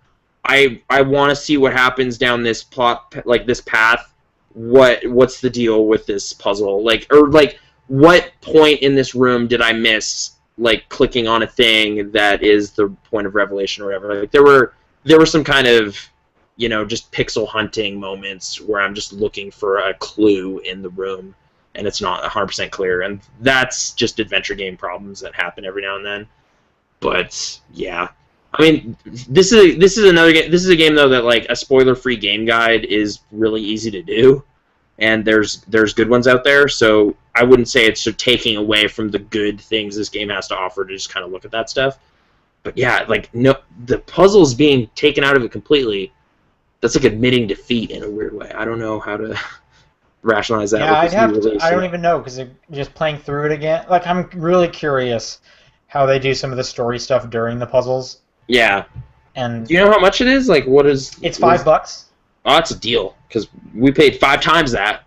I want to see what happens down this plot, like this path. What's the deal with this puzzle? Like, or like, what point in this room did I miss? Like, clicking on a thing that is the point of revelation or whatever. Like, there were some kind of, you know, just pixel hunting moments where I'm just looking for a clue in the room, and it's not 100% clear. And that's just adventure game problems that happen every now and then. But yeah. I mean, this is another game. This is a game though that like a spoiler-free game guide is really easy to do, and there's good ones out there. So I wouldn't say it's taking away from the good things this game has to offer to just kind of look at that stuff. But yeah, like no, the puzzles being taken out of it completely. That's like admitting defeat in a weird way. I don't know how to rationalize that. Yeah, I don't even know, because just playing through it again. Like, I'm really curious how they do some of the story stuff during the puzzles. Yeah. And do you know how much it is? Like, what is... It's $5. Oh, that's a deal, because we paid 5 times that.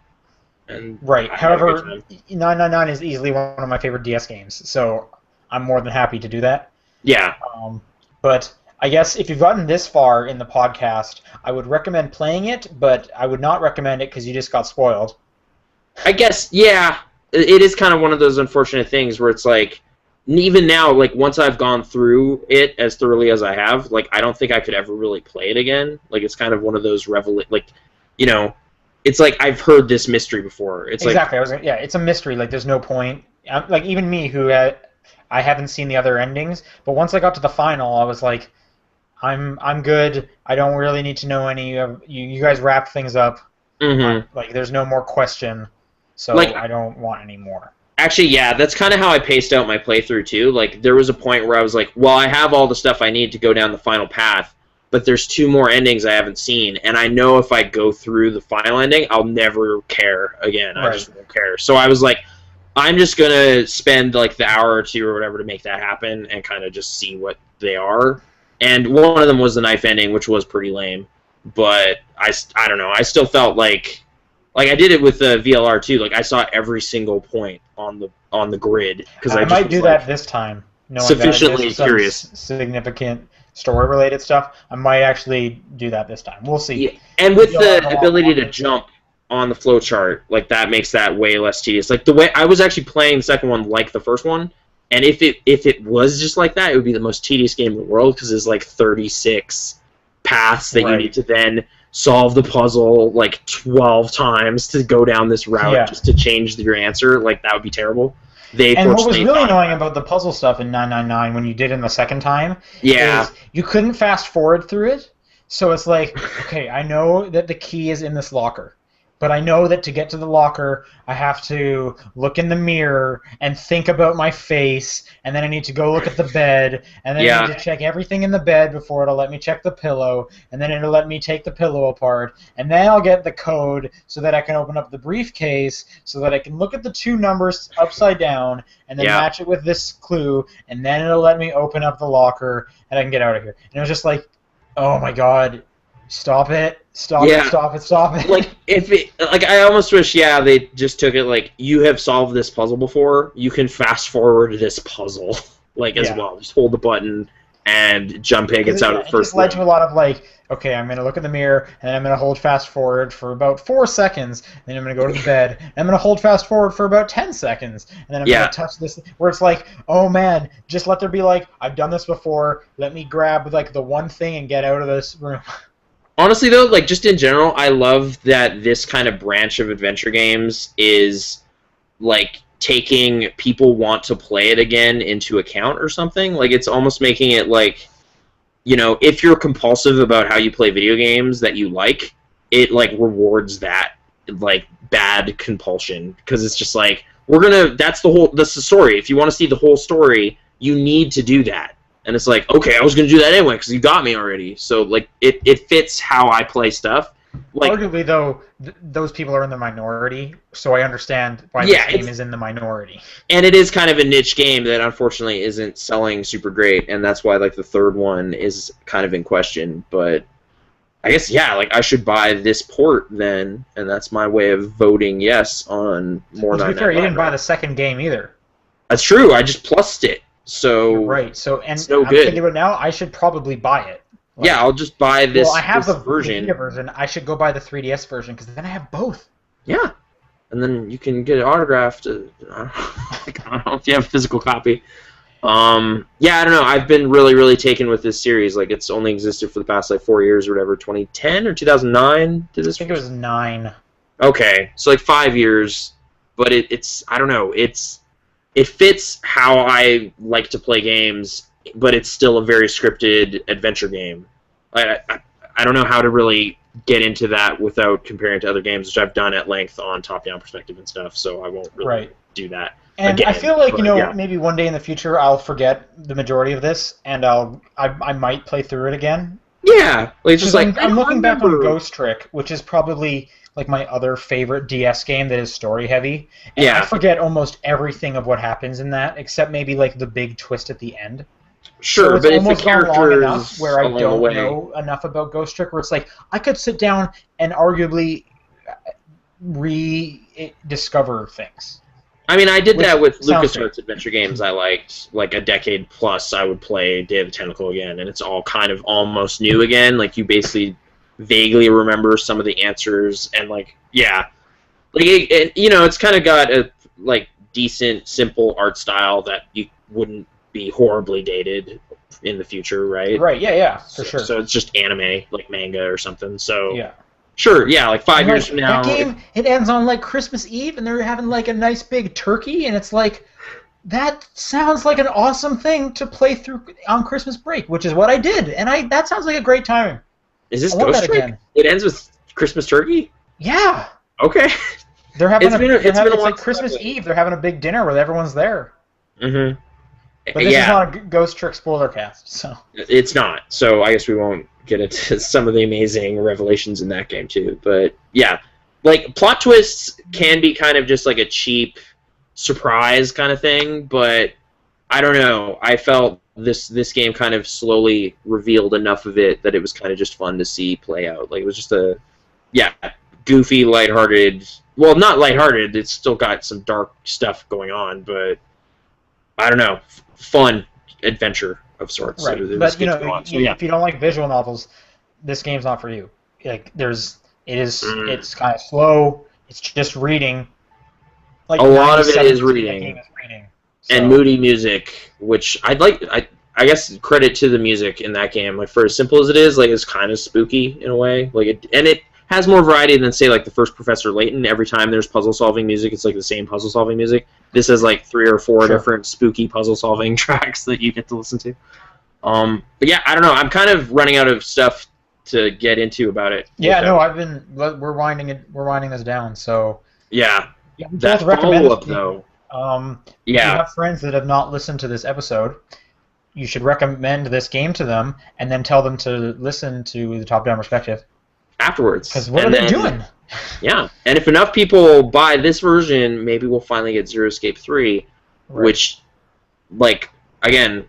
And right. However, 999 is easily one of my favorite DS games, so I'm more than happy to do that. Yeah. But I guess if you've gotten this far in the podcast, I would recommend playing it, but I would not recommend it because you just got spoiled. I guess, yeah. It is kind of one of those unfortunate things where it's like, even now, like, once I've gone through it as thoroughly as I have, like, I don't think I could ever really play it again. Like, it's kind of one of those like, you know, it's like I've heard this mystery before. It's exactly. Like, yeah, it's a mystery. Like, there's no point. Like, even me, who I haven't seen the other endings, but once I got to the final, I was like, I'm good. I don't really need to know any of you guys wrap things up. Mm-hmm. Like, there's no more question, so like, I don't want any more. Actually, yeah, that's kind of how I paced out my playthrough, too. Like, there was a point where I was like, well, I have all the stuff I need to go down the final path, but there's 2 more endings I haven't seen, and I know if I go through the final ending, I'll never care again. Right. I just won't care. So I was like, I'm just going to spend, like, the hour or 2 or whatever to make that happen and kind of just see what they are. And one of them was the knife ending, which was pretty lame. But I don't know. I still felt like I did it with the VLR too. Like, I saw every single point on the grid because I might do that this time. Sufficiently curious. Significant story-related stuff. I might actually do that this time. We'll see. Yeah. And with the ability to jump on the flowchart, like, that makes that way less tedious. Like, the way I was actually playing the second one like the first one, and if it was just like that, it would be the most tedious game in the world because there's like 36 paths that you need to then solve the puzzle like 12 times to go down this route just to change your answer. Like, that would be terrible. And what was really annoying about the puzzle stuff in 999 when you did it the second time is you couldn't fast forward through it. So it's like, okay, I know that the key is in this locker. but I know that to get to the locker, I have to look in the mirror and think about my face, and then I need to go look at the bed, and then I need to check everything in the bed before it'll let me check the pillow, and then it'll let me take the pillow apart, and then I'll get the code so that I can open up the briefcase, so that I can look at the 2 numbers upside down, and then match it with this clue, and then it'll let me open up the locker, and I can get out of here. And it was just like, oh my god, stop it. Stop it. Like, I almost wish, they just took it like, you have solved this puzzle before, you can fast forward this puzzle, as well. Just hold the button, and Junpei gets out of the first It just led to a lot of, like, okay, I'm going to look in the mirror, and then I'm going to hold fast forward for about 4 seconds, and then I'm going to go to the bed, and I'm going to hold fast forward for about 10 seconds, and then I'm going to touch this, where it's like, oh man, just let there be like, I've done this before, let me grab like the one thing and get out of this room. Honestly, though, like, just in general, I love that this kind of branch of adventure games is, like, taking people want to play it again into account or something. Like, it's almost making it, like, if you're compulsive about how you play video games that you like, it, like, rewards that, like, bad compulsion. Because it's just like, that's the story. If you want to see the whole story, you need to do that. And it's like, okay, I was going to do that anyway because you got me already. So, like, it fits how I play stuff. Like, arguably, though, those people are in the minority, so I understand why this game is in the minority. And it is kind of a niche game that, unfortunately, isn't selling super great, and that's why, like, the third one is kind of in question. But I guess, like, I should buy this port then, and that's my way of voting yes on more. To be fair, you didn't buy the second game either. That's true. I just plussed it. So you're right. So and it's no I'm good. thinking about it now, I should probably buy it. Like, I'll just buy this. Well, I have the version. Vita version. I should go buy the 3DS version because then I have both. Yeah, and then you can get it autographed. I don't know if you have a physical copy. I don't know. I've been really, really taken with this series. Like, it's only existed for the past like 4 years or whatever. 2010 or 2009 did this? I think it was 9. Okay, so like 5 years, but it's I don't know. It fits how I like to play games, but it's still a very scripted adventure game. I don't know how to really get into that without comparing to other games, which I've done at length on top-down perspective and stuff, so I won't really do that. And again, I feel like, maybe one day in the future I'll forget the majority of this, and I might play through it again. Yeah, like, it's just like I'm looking back on Ghost Trick, which is probably like my other favorite DS game that is story heavy. And I forget almost everything of what happens in that, except maybe like the big twist at the end. Sure, so but it's almost if the characters long enough where I don't know enough about Ghost Trick, where it's like I could sit down and arguably rediscover things. I mean, I did that with LucasArts adventure games I liked. Like, a decade plus, I would play Day of the Tentacle again, and it's all kind of almost new again. Like, you basically vaguely remember some of the answers, and, like, it's kind of got a, like, decent, simple art style that you wouldn't be horribly dated in the future, right? Right, yeah, for sure. So it's just anime, like manga or something, so... Yeah. Sure, like 5 years from now... That game, it ends on, like, Christmas Eve, and they're having, like, a nice big turkey, and it's like, that sounds like an awesome thing to play through on Christmas break, which is what I did, and that sounds like a great time. Is this Ghost Trick? It ends with Christmas turkey? Yeah. Okay. They're having it's like Christmas Eve. They're having a big dinner where everyone's there. Mm-hmm. But this is not a Ghost Trick spoiler cast, so... It's not, so I guess we won't get into some of the amazing revelations in that game, too. But, yeah. Like, plot twists can be kind of just like a cheap surprise kind of thing, but I don't know. I felt this game kind of slowly revealed enough of it that it was kind of just fun to see play out. Like, it was just a, goofy, lighthearted... Well, not lighthearted. It's still got some dark stuff going on, but I don't know. Fun adventure of sorts. Right, so but if you don't like visual novels, this game's not for you. Like, it's kind of slow. It's just reading. Like, a lot of it is reading. And moody music, which I'd like. I guess credit to the music in that game. Like, for as simple as it is, like, it's kind of spooky in a way. Like, it has more variety than, say, like the first Professor Layton. Every time there's puzzle-solving music, it's like the same puzzle-solving music. This has like 3 or 4 different spooky puzzle-solving tracks that you get to listen to. But yeah, I don't know. I'm kind of running out of stuff to get into about it. Yeah, no, we're winding this down. So yeah, we that follow-up though. If you have friends that have not listened to this episode, you should recommend this game to them, and then tell them to listen to the top-down perspective afterwards. Because what are they doing? Yeah, and if enough people buy this version, maybe we'll finally get Zero Escape 3, which, like, again,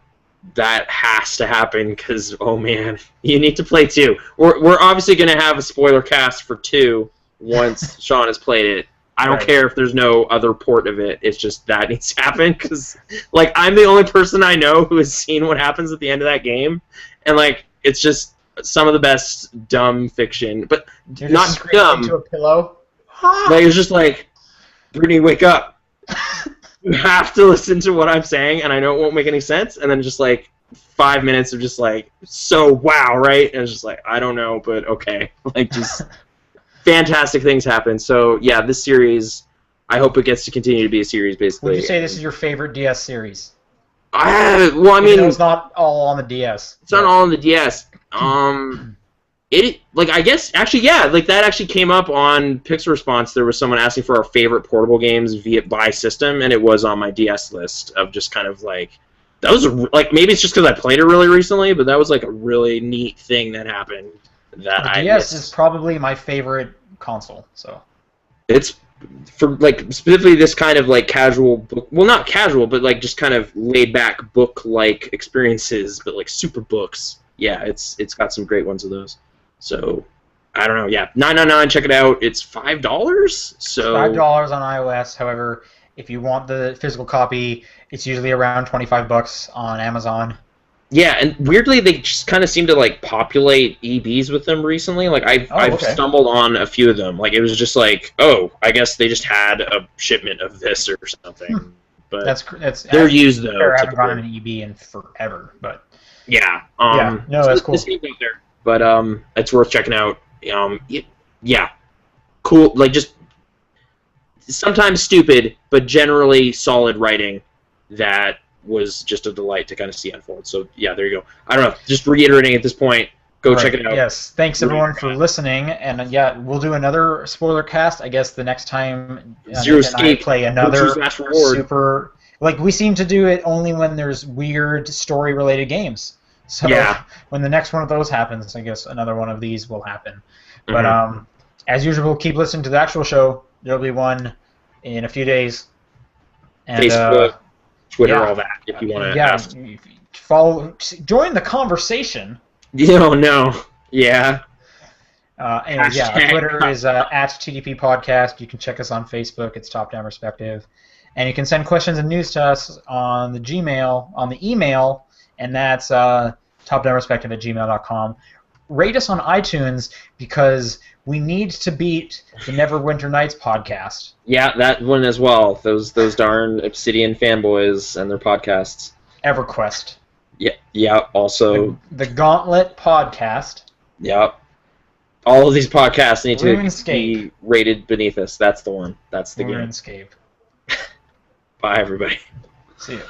that has to happen because, oh man, you need to play 2. We're obviously going to have a spoiler cast for 2 once Sean has played it. I don't care if there's no other port of it. It's just that needs to happen because, like, I'm the only person I know who has seen what happens at the end of that game, and like, it's just some of the best dumb fiction, but you're not just dumb. Into a pillow. Like, it's just like, Brittany, wake up. You have to listen to what I'm saying, and I know it won't make any sense. And then just like 5 minutes of just like, so wow, right? And it's just like, I don't know, but okay, like just. Fantastic things happen. So yeah, this series, I hope it gets to continue to be a series. Basically, would you say this is your favorite DS series? Well, I mean, it's not all on the DS. It's not all on the DS. I guess actually, yeah, like that actually came up on Pixel Response. There was someone asking for our favorite portable games by system, and it was on my DS list of just kind of like that was like maybe it's just because I played it really recently, but that was like a really neat thing that happened. That the DS is probably my favorite console. So it's for like specifically this kind of like casual book. Well, not casual, but like just kind of laid back book like experiences, but like super books. Yeah, it's got some great ones of those. So I don't know. Yeah, $9.99. Check it out. It's $5. So $5 on iOS. However, if you want the physical copy, it's usually around $25 on Amazon. Yeah, and weirdly, they just kind of seem to like populate EBs with them recently. Like I've stumbled on a few of them. Like it was just like, oh, I guess they just had a shipment of this or something. But that's they're used though. I haven't gotten an EB in forever, but yeah, no, that's cool. There. But it's worth checking out. Yeah, cool. Like just sometimes stupid, but generally solid writing that was just a delight to kind of see unfold. So yeah, there you go. I don't know. Just reiterating at this point, go check it out. Yes, thanks everyone for listening, and yeah, we'll do another spoiler cast. I guess the next time Zero Escape play another super. Like we seem to do it only when there's weird story-related games. So when the next one of those happens, I guess another one of these will happen. But as usual, keep listening to the actual show. There'll be one in a few days. And, Facebook, Twitter, all that. If you want to ask. Join the conversation. No. Yeah. Anyway, Twitter is at TDP Podcast. You can check us on Facebook. It's Top Down Perspective. And you can send questions and news to us on the email, and that's topdownperspective@gmail.com. Rate us on iTunes because we need to beat the Neverwinter Nights podcast. Yeah, that one as well. Those darn Obsidian fanboys and their podcasts. EverQuest. Yeah. Also, the Gauntlet podcast. Yeah. All of these podcasts need to be rated beneath us. That's the one. That's the game. RuneScape. Bye, everybody. See ya.